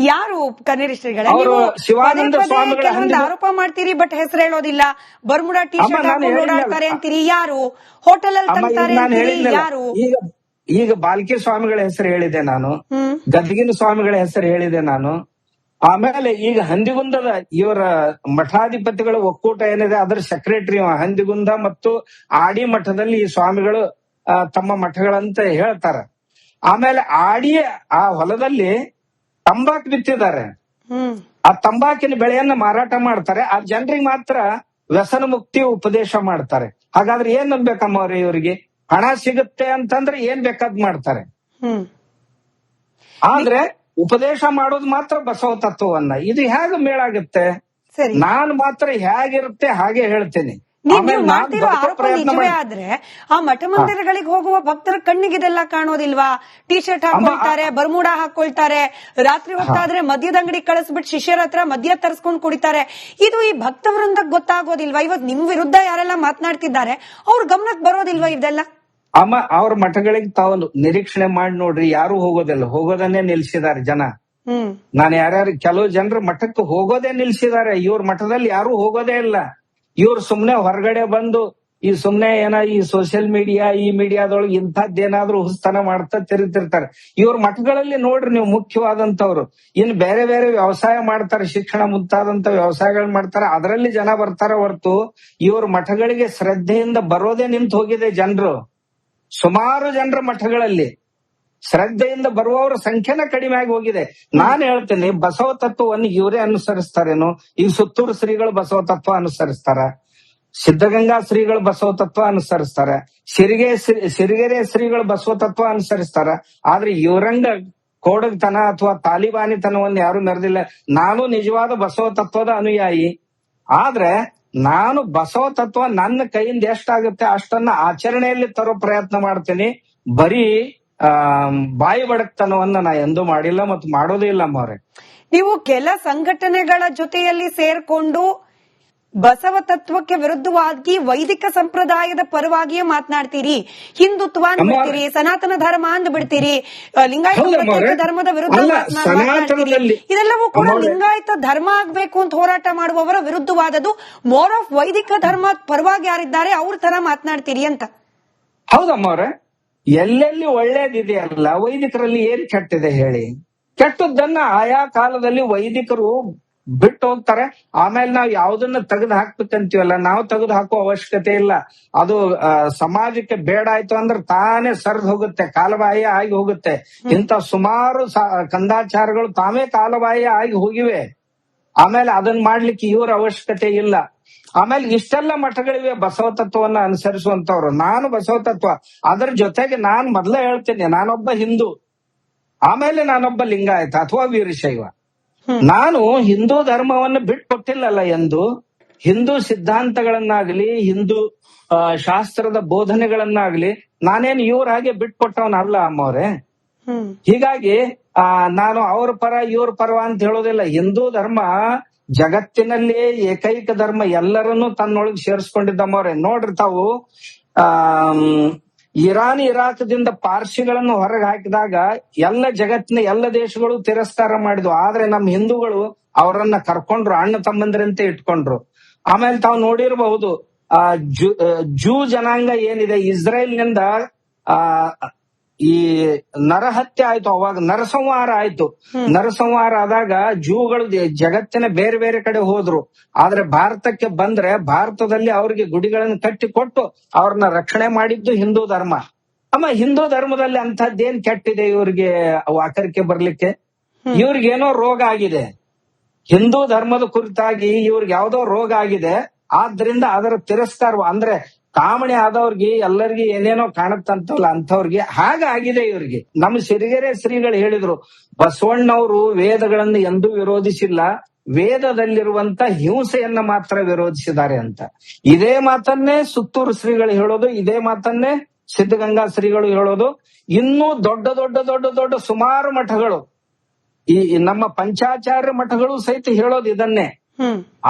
ಯಾರು ಕನ್ನೇರಿ ಶ್ರೀಗಳೇ? ಅವರು ನೀವು ಶಿವಾನಂದ ಪದೇ ಪದೇ ಸ್ವಾಮಿಗಳ ಕೆಲವೊಂದು ಆರೋಪ ಮಾಡ್ತೀರಿ, ಬಟ್ ಹೆಸರು ಹೇಳೋದಿಲ್ಲ. ಬರ್ಮುಡಾ ಟಿ ಶರ್ಟ್ ಹಾಕೊಂಡು ಓಡಾಡ್ತಾರೆ ಅಂತೀರಿ, ಯಾರು? ಹೋಟೆಲ್ ಅಲ್ಲಿ ತಂಗ್ತಾರೆ ನಾನು ಅಂತೀರಿ, ಹೇಳಿದ್ನಲ್ಲ, ಯಾರು? ಈಗ ಬಾಲ್ಕಿ ಸ್ವಾಮಿಗಳ ಹೆಸರು ಹೇಳಿದೆ ನಾನು, ಗದಗಿನ ಸ್ವಾಮಿಗಳ ಹೆಸರು ಹೇಳಿದೆ ನಾನು. ಆಮೇಲೆ ಈಗ ಹಂದಿಗುಂದದ ಇವರ ಮಠಾಧಿಪತಿಗಳ ಒಕ್ಕೂಟ ಏನಿದೆ ಅದರ ಸೆಕ್ರೆಟರಿ ಹಂದಿಗುಂದ ಮತ್ತು ಆಡಿ ಮಠದಲ್ಲಿ ಈ ಸ್ವಾಮಿಗಳು ತಮ್ಮ ಮಠಗಳಂತ ಹೇಳ್ತಾರ. ಆಮೇಲೆ ಆಡಿ ಆ ಹೊಲದಲ್ಲಿ ತಂಬಾಕು ಬಿತ್ತಿದ್ದಾರೆ. ಆ ತಂಬಾಕಿನ ಬೆಳೆಯನ್ನ ಮಾರಾಟ ಮಾಡ್ತಾರೆ. ಆ ಜನರಿಗೆ ಮಾತ್ರ ವ್ಯಸನ ಮುಕ್ತಿ ಉಪದೇಶ ಮಾಡ್ತಾರೆ. ಹಾಗಾದ್ರೆ ಏನ್ ನಂಬೇಕಮ್ಮ ಅವ್ರೆ ಇವರಿಗೆ? ಹಣ ಸಿಗುತ್ತೆ ಅಂತಂದ್ರೆ ಏನ್ ಬೇಕಾದ್ ಮಾಡ್ತಾರೆ. ಆದ್ರೆ ಉಪದೇಶ ಮಾಡೋದು ಮಾತ್ರ ಬಸವ ತತ್ವವನ್ನ. ಇದು ಹೇಗೆ ಮೇಳಾಗುತ್ತೆ? ನಾನು ಮಾತ್ರ ಹೇಗಿರುತ್ತೆ ಹಾಗೆ ಹೇಳ್ತೇನೆ. ನೀವು ಮಾಡ್ತಿರೋ ಆರೋಪ ನಿಜವೇ ಆದ್ರೆ ಆ ಮಠ ಮಂದಿರಗಳಿಗೆ ಹೋಗುವ ಭಕ್ತರ ಕಣ್ಣಿಗೆ ಇದೆಲ್ಲ ಕಾಣೋದಿಲ್ವಾ? ಟಿ ಶರ್ಟ್ ಹಾಕೊಳ್ತಾರೆ, ಬರ್ಮುಡಾ ಹಾಕೊಳ್ತಾರೆ, ರಾತ್ರಿ ಹೊತ್ತಾದ್ರೆ ಮದ್ಯದ ಅಂಗಡಿ ಕಳಿಸ್ಬಿಟ್ಟು ಶಿಷ್ಯರ ಹತ್ರ ಮದ್ಯ ತರಿಸ್ಕೊಂಡು ಕುಡಿತಾರೆ. ಇದು ಈ ಭಕ್ತ ವೃಂದಕ್ಕೆ ಗೊತ್ತಾಗೋದಿಲ್ವಾ? ಇವತ್ತು ನಿಮ್ ವಿರುದ್ಧ ಯಾರೆಲ್ಲ ಮಾತನಾಡ್ತಿದ್ದಾರೆ ಅವ್ರ ಗಮನಕ್ಕೆ ಬರೋದಿಲ್ವಾ ಇದೆಲ್ಲ? ಅಮ್ಮ ಅವ್ರ ಮಠಗಳಿಗೆ ತಾವು ನಿರೀಕ್ಷಣೆ ಮಾಡಿ ನೋಡ್ರಿ, ಯಾರು ಹೋಗೋದಿಲ್ಲ. ಹೋಗೋದನ್ನೇ ನಿಲ್ಸಿದ್ದಾರೆ ಜನ. ನಾನು ಯಾರ್ಯಾರು ಕೆಲವು ಜನರ ಮಠಕ್ಕೆ ಹೋಗೋದೇ ನಿಲ್ಸಿದ್ದಾರೆ. ಇವ್ರ ಮಠದಲ್ಲಿ ಯಾರು ಹೋಗೋದೇ ಇಲ್ಲ. ಇವ್ರು ಸುಮ್ನೆ ಹೊರಗಡೆ ಬಂದು ಈ ಸುಮ್ನೆ ಈ ಸೋಷಿಯಲ್ ಮೀಡಿಯಾ ಈ ಮೀಡಿಯಾದೊಳಗೆ ಇಂಥದ್ದೇನಾದ್ರೂ ಹುಸ್ತನ ಮಾಡ್ತಾ ತಿರುಗ್ತಿರ್ತಾರೆ. ಇವ್ರ ಮಠಗಳಲ್ಲಿ ನೋಡ್ರಿ ನೀವು ಮುಖ್ಯವಾದಂತವ್ರು ಇನ್ ಬೇರೆ ಬೇರೆ ವ್ಯವಸಾಯ ಮಾಡ್ತಾರೆ, ಶಿಕ್ಷಣ ಮುಂತಾದಂತ ವ್ಯವಸಾಯಗಳು ಮಾಡ್ತಾರೆ, ಅದರಲ್ಲಿ ಜನ ಬರ್ತಾರ ಹೊರತು ಇವ್ರ ಮಠಗಳಿಗೆ ಶ್ರದ್ಧೆಯಿಂದ ಬರೋದೇ ನಿಂತು ಹೋಗಿದೆ ಜನರು. ಸುಮಾರು ಜನರ ಮಠಗಳಲ್ಲಿ ಶ್ರದ್ಧೆಯಿಂದ ಬರುವವರ ಸಂಖ್ಯೆನ ಕಡಿಮೆ ಆಗಿ ಹೋಗಿದೆ. ನಾನು ಹೇಳ್ತೇನೆ, ಬಸವ ತತ್ವವನ್ನು ಇವರೇ ಅನುಸರಿಸ್ತಾರೇನು? ಈಗ ಸುತ್ತೂರು ಶ್ರೀಗಳು ಬಸವ ತತ್ವ ಅನುಸರಿಸ್ತಾರ, ಸಿದ್ಧಗಂಗಾ ಶ್ರೀಗಳು ಬಸವ ತತ್ವ ಅನುಸರಿಸ್ತಾರ, ಸಿರಿಗೆರೆ ಶ್ರೀಗಳು ಬಸವ ತತ್ವ ಅನುಸರಿಸ್ತಾರ. ಆದ್ರೆ ಇವರಂಗ ಕೋಡಗ್ತನ ಅಥವಾ ತಾಲಿಬಾನಿತನವನ್ನು ಯಾರು ಮೆರೆದಿಲ್ಲ. ನಾನು ನಿಜವಾದ ಬಸವ ತತ್ವದ ಅನುಯಾಯಿ. ಆದ್ರೆ ನಾನು ಬಸವ ತತ್ವ ನನ್ನ ಕೈಯಿಂದ ಎಷ್ಟಾಗುತ್ತೆ ಅಷ್ಟನ್ನ ಆಚರಣೆಯಲ್ಲಿ ತರೋ ಪ್ರಯತ್ನ ಮಾಡ್ತೀನಿ. ಬರೀ ಬಾಯಿ ಬಡಕ್ತನವನ್ನ ನಾ ಎಂದೂ ಮಾಡಿಲ್ಲ ಮತ್ತು ಮಾಡೋದೇ ಇಲ್ಲ ಅಮ್ಮವ್ರೆ. ನೀವು ಕೆಲ ಸಂಘಟನೆಗಳ ಜೊತೆಯಲ್ಲಿ ಸೇರ್ಕೊಂಡು ಬಸವ ತತ್ವಕ್ಕೆ ವಿರುದ್ಧವಾಗಿ ವೈದಿಕ ಸಂಪ್ರದಾಯದ ಪರವಾಗಿಯೇ ಮಾತನಾಡ್ತೀರಿ, ಹಿಂದುತ್ವ ಅಂದ್ಬಿಡ್ತೀರಿ, ಸನಾತನ ಧರ್ಮ ಅಂದ್ಬಿಡ್ತೀರಿ, ಲಿಂಗಾಯತ ಧರ್ಮದ ವಿರುದ್ಧ ಮಾತನಾಡ್ತೀರಿ. ಇದೆಲ್ಲವೂ ಕೂಡ ಲಿಂಗಾಯತ ಧರ್ಮ ಆಗ್ಬೇಕು ಅಂತ ಹೋರಾಟ ಮಾಡುವವರ ವಿರುದ್ಧವಾದದ್ದು. ಮೋರ್ ಆಫ್ ವೈದಿಕ ಧರ್ಮ ಪರವಾಗಿ ಯಾರಿದ್ದಾರೆ ಅವ್ರ ತರ ಮಾತನಾಡ್ತೀರಿ ಅಂತ. ಹೌದಮ್ಮವ್ರೆ, ಎಲ್ಲೆಲ್ಲಿ ಒಳ್ಳೇದಿದೆಯಲ್ಲ ವೈದಿಕರಲ್ಲಿ ಏನ್ ಕೆಟ್ಟಿದೆ ಹೇಳಿ? ಕೆಟ್ಟದ್ದನ್ನ ಆಯಾ ಕಾಲದಲ್ಲಿ ವೈದಿಕರು ಬಿಟ್ಟು ಹೋಗ್ತಾರೆ. ಆಮೇಲೆ ನಾವು ಯಾವ್ದನ್ನ ತೆಗೆದು ಹಾಕ್ಬೇಕಂತೀವಲ್ಲ, ನಾವು ತೆಗೆದು ಹಾಕೋ ಅವಶ್ಯಕತೆ ಇಲ್ಲ. ಅದು ಸಮಾಜಕ್ಕೆ ಬೇಡ ಆಯ್ತು ಅಂದ್ರೆ ತಾನೇ ಸರಿದು ಹೋಗುತ್ತೆ, ಕಾಲಬಾಹ್ಯ ಆಗಿ ಹೋಗುತ್ತೆ. ಇಂತ ಸುಮಾರು ಕಂದಾಚಾರಗಳು ತಾವೇ ಕಾಲಬಾಹ್ಯ ಆಗಿ ಹೋಗಿವೆ. ಆಮೇಲೆ ಅದನ್ನ ಮಾಡ್ಲಿಕ್ಕೆ ಇವ್ರ ಅವಶ್ಯಕತೆ ಇಲ್ಲ. ಆಮೇಲೆ ಇಷ್ಟೆಲ್ಲ ಮಠಗಳಿವೆ ಬಸವ ತತ್ವವನ್ನ ಅನುಸರಿಸುವಂತವ್ರು. ನಾನು ಬಸವ ತತ್ವ, ಅದರ ಜೊತೆಗೆ ನಾನ್ ಮೊದ್ಲೇ ಹೇಳ್ತೇನೆ, ನಾನೊಬ್ಬ ಹಿಂದೂ, ಆಮೇಲೆ ನಾನೊಬ್ಬ ಲಿಂಗಾಯತ ಅಥವಾ ವೀರಶೈವ. ನಾನು ಹಿಂದೂ ಧರ್ಮವನ್ನು ಬಿಟ್ಕೊಟ್ಟಿಲ್ಲಲ್ಲ ಎಂದು. ಹಿಂದೂ ಸಿದ್ಧಾಂತಗಳನ್ನಾಗ್ಲಿ ಹಿಂದೂ ಶಾಸ್ತ್ರದ ಬೋಧನೆಗಳನ್ನಾಗ್ಲಿ ನಾನೇನು ಇವ್ರ ಹಾಗೆ ಬಿಟ್ಕೊಟ್ಟವನಲ್ಲ ಅಮ್ಮವ್ರೆ. ಹೀಗಾಗಿ ನಾನು ಅವ್ರ ಪರ ಇವ್ರ ಪರ ಅಂತ ಹೇಳೋದಿಲ್ಲ. ಹಿಂದೂ ಧರ್ಮ ಜಗತ್ತಿನಲ್ಲಿ ಏಕೈಕ ಧರ್ಮ, ಎಲ್ಲರನ್ನೂ ತನ್ನೊಳಗೆ ಸೇರಿಸ್ಕೊಂಡಿದ್ದಮ್ಮವ್ರೆ. ನೋಡ್ರಿ ತಾವು, ಇರಾನ್ ಇರಾಕ್ದಿಂದ ಪಾರ್ಸಿಗಳನ್ನು ಹೊರಗೆ ಹಾಕಿದಾಗ ಎಲ್ಲ ಜಗತ್ತಿನ ಎಲ್ಲ ದೇಶಗಳು ತಿರಸ್ಕಾರ ಮಾಡಿದ್ವು. ಆದ್ರೆ ನಮ್ಮ ಹಿಂದೂಗಳು ಅವರನ್ನ ಕರ್ಕೊಂಡ್ರು, ಅಣ್ಣ ತಮ್ಮಂದ್ರಂತೆ ಇಟ್ಕೊಂಡ್ರು. ಆಮೇಲೆ ತಾವು ನೋಡಿರಬಹುದು, ಜೂ ಜನಾಂಗ ಏನಿದೆ ಇಸ್ರೇಲ್ನಿಂದ ಈ ನರಹತ್ಯೆ ಆಯ್ತು, ಅವಾಗ ನರಸಂಹಾರ ಆಯ್ತು. ನರಸಂಹಾರ ಆದಾಗ ಜೂಗಳು ಜಗತ್ತಿನ ಬೇರೆ ಬೇರೆ ಕಡೆ ಹೋದ್ರು. ಆದ್ರೆ ಭಾರತಕ್ಕೆ ಬಂದ್ರೆ ಭಾರತದಲ್ಲಿ ಅವ್ರಿಗೆ ಗುಡಿಗಳನ್ನು ಕಟ್ಟಿ ಕೊಟ್ಟು ಅವ್ರನ್ನ ರಕ್ಷಣೆ ಮಾಡಿದ್ದು ಹಿಂದೂ ಧರ್ಮ. ಅಮ್ಮ, ಹಿಂದೂ ಧರ್ಮದಲ್ಲಿ ಅಂತದ್ದೇನ್ ಕೆಟ್ಟಿದೆ ಇವ್ರಿಗೆ ವಾಕರಿಕೆ ಬರ್ಲಿಕ್ಕೆ? ಇವ್ರಿಗೇನೋ ರೋಗ ಆಗಿದೆ, ಹಿಂದೂ ಧರ್ಮದ ಕುರಿತಾಗಿ ಇವ್ರಿಗೆ ಯಾವ್ದೋ ರೋಗ ಆಗಿದೆ. ಆದ್ರಿಂದ ಅದರ ತಿರಸ್ಕಾರ ಅಂದ್ರೆ ಕಾಮಣಿ ಆದವ್ರಿಗೆ ಎಲ್ಲರಿಗೂ ಏನೇನೋ ಕಾಣತ್ತಂತಲ್ಲ ಅಂಥವ್ರಿಗೆ ಹಾಗಾಗಿದೆ ಇವ್ರಿಗೆ. ನಮ್ಮ ಸಿರಿಗೆರೆ ಶ್ರೀಗಳು ಹೇಳಿದ್ರು, ಬಸವಣ್ಣವರು ವೇದಗಳನ್ನು ಎಂದೂ ವಿರೋಧಿಸಿಲ್ಲ, ವೇದದಲ್ಲಿರುವಂತ ಹಿಂಸೆಯನ್ನ ಮಾತ್ರ ವಿರೋಧಿಸಿದ್ದಾರೆ ಅಂತ. ಇದೇ ಮಾತನ್ನೇ ಸುತ್ತೂರು ಶ್ರೀಗಳು ಹೇಳೋದು, ಇದೇ ಮಾತನ್ನೇ ಸಿದ್ಧಗಂಗಾ ಶ್ರೀಗಳು ಹೇಳೋದು. ಇನ್ನೂ ದೊಡ್ಡ ದೊಡ್ಡ ದೊಡ್ಡ ದೊಡ್ಡ ಸುಮಾರು ಮಠಗಳು, ಈ ನಮ್ಮ ಪಂಚಾಚಾರ್ಯ ಮಠಗಳು ಸಹಿತ ಹೇಳೋದು ಇದನ್ನೇ.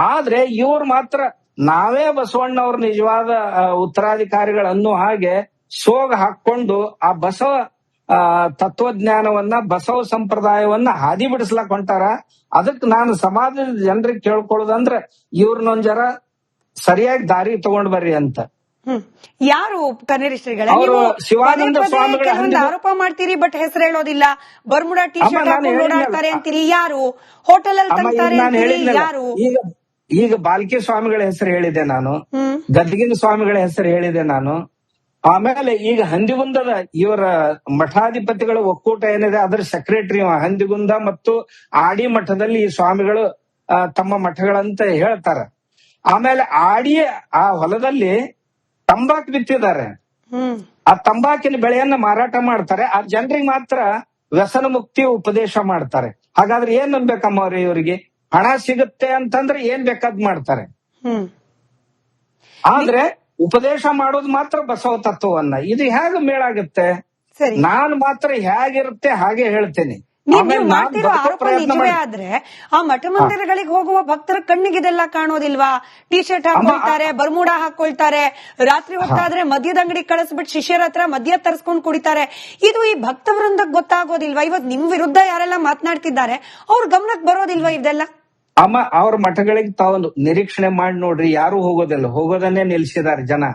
ಆದ್ರೆ ಇವ್ರು ಮಾತ್ರ ನಾವೇ ಬಸವಣ್ಣವ್ರ ನಿಜವಾದ ಉತ್ತರಾಧಿಕಾರಿಗಳನ್ನೋ ಹಾಗೆ ಸೋಗ ಹಾಕೊಂಡು ಆ ಬಸವ ತತ್ವಜ್ಞಾನವನ್ನ ಬಸವ ಸಂಪ್ರದಾಯವನ್ನ ಹಾದಿ ಬಿಡಿಸ್ಲಾಕ್ ಹೊಂಟಾರ. ಅದಕ್ಕೆ ನಾನು ಸಮಾಜದ ಜನರಿಗೆ ಕೇಳ್ಕೊಳ್ಳೋದಂದ್ರ ಇವ್ರನ್ನೊಂದ್ ಜರ ಸರಿಯಾಗಿ ದಾರಿ ತಗೊಂಡ್ ಬರ್ರಿ ಅಂತ. ಯಾರು ಕನ್ನೇರಿ ಶ್ರೀಗಳ? ಅವರು ಶಿವಾನಂದ ಸ್ವಾಮಿಗಳ ಕೆಲವೊಂದು ಆರೋಪ ಮಾಡ್ತೀರಿ, ಬಟ್ ಹೆಸರು ಹೇಳೋದಿಲ್ಲ. ಬರ್ಮುಡಾ ಟಿ ಶರ್ಟ್ ನಾನು ಹಾಕೊಂಡು ಹೇಳಿದ್ನಲ್ಲ. ಓಡಾಡ್ತಾರೆ ಅಂತೀರಿ, ಯಾರು? ಹೋಟೆಲ್ ಅಲ್ಲಿ ಅಮ್ಮ, ಈಗ ತಂಗ್ತಾರೆ ನಾನು ಅಂತೀರಿ, ಹೇಳಿದ್ನಲ್ಲ, ಯಾರು? ಈಗ ಬಾಲ್ಕಿ ಸ್ವಾಮಿಗಳ ಹೆಸರು ಹೇಳಿದೆ ನಾನು, ಗದ್ಗಿನ ಸ್ವಾಮಿಗಳ ಹೆಸರು ಹೇಳಿದೆ ನಾನು. ಆಮೇಲೆ ಈಗ ಹಂದಿಗುಂದದ ಇವರ ಮಠಾಧಿಪತಿಗಳ ಒಕ್ಕೂಟ ಏನಿದೆ ಅದರ ಸೆಕ್ರೆಟರಿ ಹಂದಿಗುಂದ ಮತ್ತು ಆಡಿ ಮಠದಲ್ಲಿ ಈ ಸ್ವಾಮಿಗಳು ತಮ್ಮ ಮಠಗಳಂತ ಹೇಳ್ತಾರ. ಆಮೇಲೆ ಆಡಿ ಆ ಹೊಲದಲ್ಲಿ ತಂಬಾಕು ಬಿತ್ತಿದ್ದಾರೆ. ಆ ತಂಬಾಕಿನ ಬೆಳೆಯನ್ನ ಮಾರಾಟ ಮಾಡ್ತಾರೆ. ಆ ಜನರಿಗೆ ಮಾತ್ರ ವ್ಯಸನ ಮುಕ್ತಿ ಉಪದೇಶ ಮಾಡ್ತಾರೆ. ಹಾಗಾದ್ರೆ ಏನ್ ಅನ್ಬೇಕಮ್ಮ ಅವ್ರಿ, ಇವರಿಗೆ ಹಣ ಸಿಗುತ್ತೆ ಅಂತಂದ್ರೆ ಏನ್ ಬೇಕಾದ್ ಮಾಡ್ತಾರೆ. ಆದ್ರೆ ಉಪದೇಶ ಮಾಡೋದು ಮಾತ್ರ ಬಸವ ತತ್ವವನ್ನ. ಇದು ಹೇಗೆ ಮೇಳಾಗುತ್ತೆ? ಸರಿ, ನಾನ್ ಮಾತ್ರ ಹೇಗಿರುತ್ತೆ ಹಾಗೆ ಹೇಳ್ತೇನೆ. ನೀವು ಮಾಡ್ತಿರೋ ಆರೋಪ ನಿಜವೇ ಆದ್ರೆ ಆ ಮಠ ಮಂದಿರಗಳಿಗೆ ಹೋಗುವ ಭಕ್ತರ ಕಣ್ಣಿಗೆ ಇದೆಲ್ಲ ಕಾಣೋದಿಲ್ವಾ? ಟಿ ಶರ್ಟ್ ಹಾಕೊಳ್ತಾರೆ, ಬರ್ಮುಡಾ ಹಾಕೊಳ್ತಾರೆ, ರಾತ್ರಿ ಹೊತ್ತಾದ್ರೆ ಮದ್ಯದ ಅಂಗಡಿ ಕಳಿಸ್ಬಿಟ್ಟು ಶಿಷ್ಯರ ಹತ್ರ ಮದ್ಯ ತರಿಸ್ಕೊಂಡು ಕುಡಿತಾರೆ. ಇದು ಈ ಭಕ್ತ ವೃಂದಕ್ಕೆ ಗೊತ್ತಾಗೋದಿಲ್ವಾ? ಇವತ್ತು ನಿಮ್ ವಿರುದ್ಧ ಯಾರೆಲ್ಲ ಮಾತನಾಡ್ತಿದ್ದಾರೆ ಅವ್ರ ಗಮನಕ್ಕೆ ಬರೋದಿಲ್ವಾ ಇದೆಲ್ಲ? ಅಮ್ಮ, ಅವ್ರ ಮಠಗಳಿಗೆ ತಾವು ನಿರೀಕ್ಷಣೆ ಮಾಡಿ ನೋಡ್ರಿ, ಯಾರು ಹೋಗೋದಿಲ್ಲ, ಹೋಗೋದನ್ನೇ ನಿಲ್ಸಿದ್ದಾರೆ ಜನ.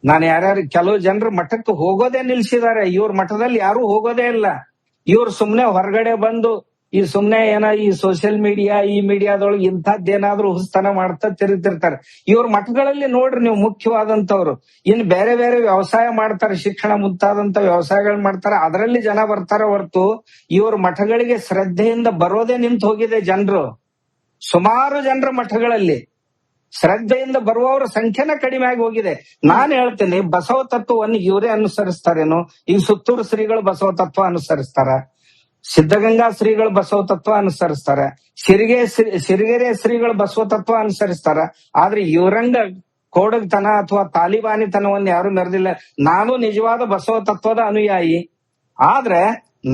ನಾನು ಯಾರ್ಯಾರು ಕೆಲವು ಜನರು ಮಠಕ್ಕೆ ಹೋಗೋದೇ ನಿಲ್ಸಿದ್ದಾರೆ. ಇವ್ರ ಮಠದಲ್ಲಿ ಯಾರು ಹೋಗೋದೇ ಇಲ್ಲ. ಇವ್ರು ಸುಮ್ನೆ ಹೊರಗಡೆ ಬಂದು ಈ ಸುಮ್ನೆ ಈ ಸೋಷಿಯಲ್ ಮೀಡಿಯಾ, ಈ ಮೀಡಿಯಾದೊಳಗೆ ಇಂಥದ್ದೇನಾದ್ರೂ ಹುಸ್ತನ ಮಾಡ್ತಾ ತಿರುಗ್ತಿರ್ತಾರೆ. ಇವ್ರ ಮಠಗಳಲ್ಲಿ ನೋಡ್ರಿ ನೀವು ಮುಖ್ಯವಾದಂತವ್ರು ಇನ್ ಬೇರೆ ಬೇರೆ ವ್ಯವಸಾಯ ಮಾಡ್ತಾರೆ, ಶಿಕ್ಷಣ ಮುಂತಾದಂತ ವ್ಯವಸಾಯಗಳು ಮಾಡ್ತಾರೆ, ಅದರಲ್ಲಿ ಜನ ಬರ್ತಾರ ಹೊರತು ಇವ್ರ ಮಠಗಳಿಗೆ ಶ್ರದ್ಧೆಯಿಂದ ಬರೋದೇ ನಿಂತು ಹೋಗಿದೆ ಜನರು. ಸುಮಾರು ಜನರ ಮಠಗಳಲ್ಲಿ ಶ್ರದ್ಧೆಯಿಂದ ಬರುವವರ ಸಂಖ್ಯೆನ ಕಡಿಮೆ ಆಗಿ ಹೋಗಿದೆ. ನಾನ್ ಹೇಳ್ತೇನೆ, ಬಸವ ತತ್ವವನ್ನು ಇವರೇ ಅನುಸರಿಸ್ತಾರೇನೋ. ಈಗ ಸುತ್ತೂರು ಶ್ರೀಗಳು ಬಸವ ತತ್ವ ಅನುಸರಿಸ್ತಾರ, ಸಿದ್ಧಗಂಗಾ ಶ್ರೀಗಳು ಬಸವ ತತ್ವ ಅನುಸರಿಸ್ತಾರ, ಸಿರಿಗೆರೆ ಶ್ರೀಗಳು ಬಸವ ತತ್ವ ಅನುಸರಿಸ್ತಾರ. ಆದ್ರೆ ಇವರಂಗ ಕೋಡಗ್ತನ ಅಥವಾ ತಾಲಿಬಾನಿತನವನ್ನು ಯಾರು ಮೆರೆದಿಲ್ಲ. ನಾನು ನಿಜವಾದ ಬಸವ ತತ್ವದ ಅನುಯಾಯಿ. ಆದ್ರೆ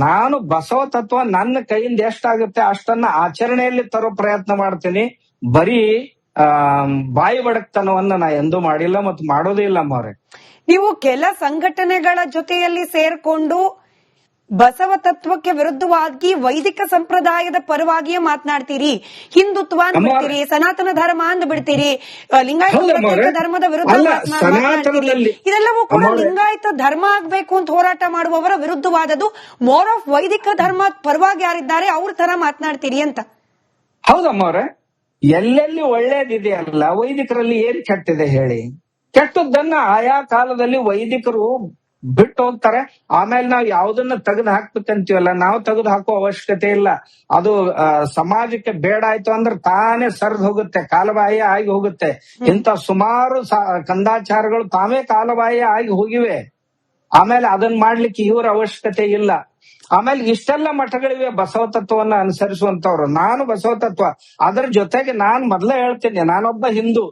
ನಾನು ಬಸವ ತತ್ವ ನನ್ನ ಕೈಯಿಂದ ಎಷ್ಟಾಗುತ್ತೆ ಅಷ್ಟನ್ನ ಆಚರಣೆಯಲ್ಲಿ ತರೋ ಪ್ರಯತ್ನ ಮಾಡ್ತೀನಿ. ಬರೀ ಬಾಯಿ ಬಡಕ್ತನವನ್ನ ನಾ ಎಂದೂ ಮಾಡಿಲ್ಲ ಮತ್ತು ಮಾಡೋದೇ ಇಲ್ಲ ಅಮ್ಮವ್ರೆ. ನೀವು ಕೆಲ ಸಂಘಟನೆಗಳ ಜೊತೆಯಲ್ಲಿ ಸೇರ್ಕೊಂಡು ಬಸವ ತತ್ವಕ್ಕೆ ವಿರುದ್ಧವಾಗಿ ವೈದಿಕ ಸಂಪ್ರದಾಯದ ಪರವಾಗಿಯೇ ಮಾತನಾಡ್ತೀರಿ, ಹಿಂದುತ್ವ ಅಂದ್ಬಿಡ್ತೀರಿ, ಸನಾತನ ಧರ್ಮ ಅಂದ್ಬಿಡ್ತೀರಿ, ಲಿಂಗಾಯತ ಧರ್ಮದ ವಿರುದ್ಧ ಮಾತನಾಡ್ತೀರಿ. ಇದೆಲ್ಲವೂ ಕೂಡ ಲಿಂಗಾಯತ ಧರ್ಮ ಆಗ್ಬೇಕು ಅಂತ ಹೋರಾಟ ಮಾಡುವವರ ವಿರುದ್ಧವಾದದ್ದು. ಮೋರ್ ಆಫ್ ವೈದಿಕ ಧರ್ಮ ಪರವಾಗಿ ಯಾರಿದ್ದಾರೆ ಅವ್ರ ತರ ಮಾತನಾಡ್ತೀರಿ ಅಂತ. ಹೌದಮ್ಮವ್ರೆ, ಎಲ್ಲೆಲ್ಲಿ ಒಳ್ಳೇದಿದೆಯಲ್ಲ ವೈದಿಕರಲ್ಲಿ ಏನ್ ಕೆಟ್ಟಿದೆ ಹೇಳಿ? ಕೆಟ್ಟದ್ದನ್ನ ಆಯಾ ಕಾಲದಲ್ಲಿ ವೈದಿಕರು ಬಿಟ್ಟು ಹೋಗ್ತಾರೆ. ಆಮೇಲೆ ನಾವು ಯಾವ್ದನ್ನ ತೆಗೆದು ಹಾಕ್ಬೇಕಂತೀವಲ್ಲ, ನಾವು ತೆಗೆದು ಹಾಕೋ ಅವಶ್ಯಕತೆ ಇಲ್ಲ. ಅದು ಸಮಾಜಕ್ಕೆ ಬೇಡ ಆಯ್ತು ಅಂದ್ರೆ ತಾನೇ ಸರ್ದ್ ಹೋಗುತ್ತೆ, ಕಾಲಬಾಹ್ಯ ಆಗಿ ಹೋಗುತ್ತೆ. ಇಂತ ಸುಮಾರು ಕಂದಾಚಾರಗಳು ತಾವೇ ಕಾಲಬಾಹ್ಯ ಆಗಿ ಹೋಗಿವೆ. ಆಮೇಲೆ ಅದನ್ನ ಮಾಡ್ಲಿಕ್ಕೆ ಇವ್ರ ಅವಶ್ಯಕತೆ ಇಲ್ಲ. ಆಮೇಲೆ ಇಷ್ಟೆಲ್ಲ ಮಠಗಳಿವೆ ಬಸವ ತತ್ವವನ್ನ ಅನುಸರಿಸುವಂತವ್ರು. ನಾನು ಬಸವ ತತ್ವ, ಅದರ ಜೊತೆಗೆ ನಾನ್ ಮೊದ್ಲೇ ಹೇಳ್ತೇನೆ, ನಾನೊಬ್ಬ ಹಿಂದೂ,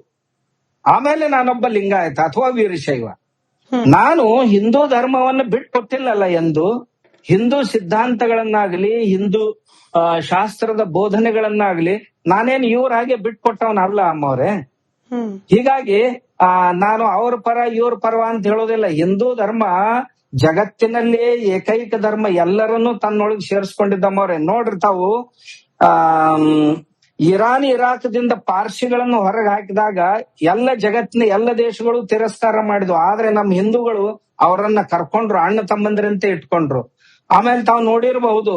ಆಮೇಲೆ ನಾನೊಬ್ಬ ಲಿಂಗಾಯತ ಅಥವಾ ವೀರಶೈವ. ನಾನು ಹಿಂದೂ ಧರ್ಮವನ್ನು ಬಿಟ್ಕೊಟ್ಟಿಲ್ಲಲ್ಲ ಎಂದು. ಹಿಂದೂ ಸಿದ್ಧಾಂತಗಳನ್ನಾಗ್ಲಿ, ಹಿಂದೂ ಶಾಸ್ತ್ರದ ಬೋಧನೆಗಳನ್ನಾಗ್ಲಿ ನಾನೇನು ಇವ್ರ ಹಾಗೆ ಬಿಟ್ಕೊಟ್ಟವನಲ್ಲ ಅಮ್ಮವ್ರೆ. ಹೀಗಾಗಿ ನಾನು ಅವ್ರ ಪರ ಇವ್ರ ಪರ ಅಂತ ಹೇಳೋದಿಲ್ಲ. ಹಿಂದೂ ಧರ್ಮ ಜಗತ್ತಿನಲ್ಲೇ ಏಕೈಕ ಧರ್ಮ, ಎಲ್ಲರನ್ನೂ ತನ್ನೊಳಗೆ ಸೇರಿಸ್ಕೊಂಡಿದ್ದಮ್ಮವ್ರೆ. ನೋಡ್ರಿ ತಾವು, ಇರಾನ್ ಇರಾಕ್ದಿಂದ ಪಾರ್ಸಿಗಳನ್ನು ಹೊರಗೆ ಹಾಕಿದಾಗ ಎಲ್ಲ ಜಗತ್ತಿನ ಎಲ್ಲ ದೇಶಗಳು ತಿರಸ್ಕಾರ ಮಾಡಿದ್ವು. ಆದ್ರೆ ನಮ್ಮ ಹಿಂದೂಗಳು ಅವರನ್ನ ಕರ್ಕೊಂಡ್ರು, ಅಣ್ಣ ತಮ್ಮಂದ್ರಂತೆ ಇಟ್ಕೊಂಡ್ರು. ಆಮೇಲೆ ತಾವು ನೋಡಿರಬಹುದು,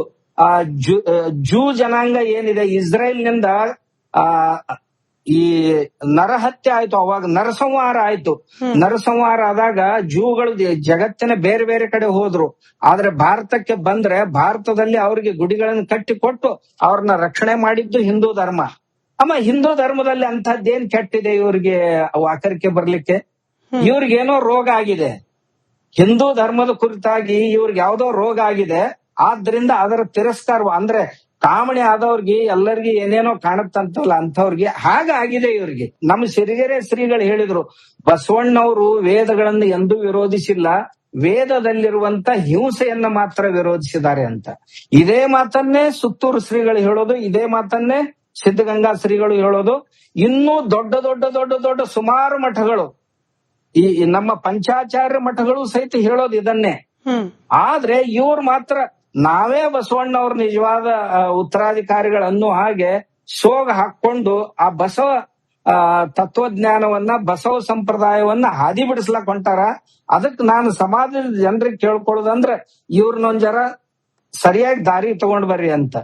ಜೂ ಜನಾಂಗ ಏನಿದೆ, ಇಸ್ರೇಲ್ನಿಂದ ಈ ನರಹತ್ಯೆ ಆಯ್ತು, ಅವಾಗ ನರಸಂಹಾರ ಆಯ್ತು. ನರಸಂಹಾರ ಆದಾಗ ಜೂಗಳು ಜಗತ್ತಿನ ಬೇರೆ ಬೇರೆ ಕಡೆ ಹೋದ್ರು. ಆದ್ರೆ ಭಾರತಕ್ಕೆ ಬಂದ್ರೆ ಭಾರತದಲ್ಲಿ ಅವ್ರಿಗೆ ಗುಡಿಗಳನ್ನು ಕಟ್ಟಿಕೊಟ್ಟು ಅವ್ರನ್ನ ರಕ್ಷಣೆ ಮಾಡಿದ್ದು ಹಿಂದೂ ಧರ್ಮ. ಅಮ್ಮ, ಹಿಂದೂ ಧರ್ಮದಲ್ಲಿ ಅಂತದ್ದೇನ್ ಕೆಟ್ಟಿದೆ ಇವ್ರಿಗೆ ವಾಕರಿಕೆ ಬರ್ಲಿಕ್ಕೆ? ಇವ್ರಿಗೇನೋ ರೋಗ ಆಗಿದೆ, ಹಿಂದೂ ಧರ್ಮದ ಕುರಿತಾಗಿ ಇವ್ರಿಗೆ ಯಾವ್ದೋ ರೋಗ ಆಗಿದೆ. ಆದ್ರಿಂದ ಅದರ ತಿರಸ್ಕಾರ ಅಂದ್ರೆ ಕಾಮಣಿ ಆದವ್ರಿಗೆ ಎಲ್ಲರಿಗೂ ಏನೇನೋ ಕಾಣುತ್ತಂತಲ್ಲ ಅಂಥವ್ರಿಗೆ ಹಾಗಾಗಿದೆ ಇವ್ರಿಗೆ. ನಮ್ಮ ಸಿರಿಗೆರೆ ಶ್ರೀಗಳು ಹೇಳಿದ್ರು, ಬಸವಣ್ಣವರು ವೇದಗಳನ್ನು ಎಂದೂ ವಿರೋಧಿಸಿಲ್ಲ, ವೇದದಲ್ಲಿರುವಂತ ಹಿಂಸೆಯನ್ನ ಮಾತ್ರ ವಿರೋಧಿಸಿದ್ದಾರೆ ಅಂತ. ಇದೇ ಮಾತನ್ನೇ ಸುತ್ತೂರು ಶ್ರೀಗಳು ಹೇಳೋದು, ಇದೇ ಮಾತನ್ನೇ ಸಿದ್ಧಗಂಗಾ ಶ್ರೀಗಳು ಹೇಳೋದು. ಇನ್ನೂ ದೊಡ್ಡ ದೊಡ್ಡ ದೊಡ್ಡ ದೊಡ್ಡ ಸುಮಾರು ಮಠಗಳು, ಈ ನಮ್ಮ ಪಂಚಾಚಾರ್ಯ ಮಠಗಳು ಸಹಿತ ಹೇಳೋದು ಇದನ್ನೇ. ಆದ್ರೆ ಇವ್ರು ಮಾತ್ರ ನಾವೇ ಬಸವಣ್ಣವ್ರ ನಿಜವಾದ ಉತ್ತರಾಧಿಕಾರಿಗಳನ್ನು ಹಾಗೆ ಸೋಗ ಹಾಕೊಂಡು ಆ ಬಸವ ತತ್ವಜ್ಞಾನವನ್ನ ಬಸವ ಸಂಪ್ರದಾಯವನ್ನ ಹಾದಿ ಬಿಡಿಸ್ಲಾಕ್ ಹೊಂಟಾರ. ಅದಕ್ ನಾನು ಸಮಾಜದ ಜನರಿಗೆ ಕೇಳ್ಕೊಳ್ಳೋದಂದ್ರೆ ಇವ್ರನ್ನೊಂದ್ ಜರ ಸರಿಯಾಗಿ ದಾರಿ ತಗೊಂಡ್ ಬರ್ರಿ ಅಂತ.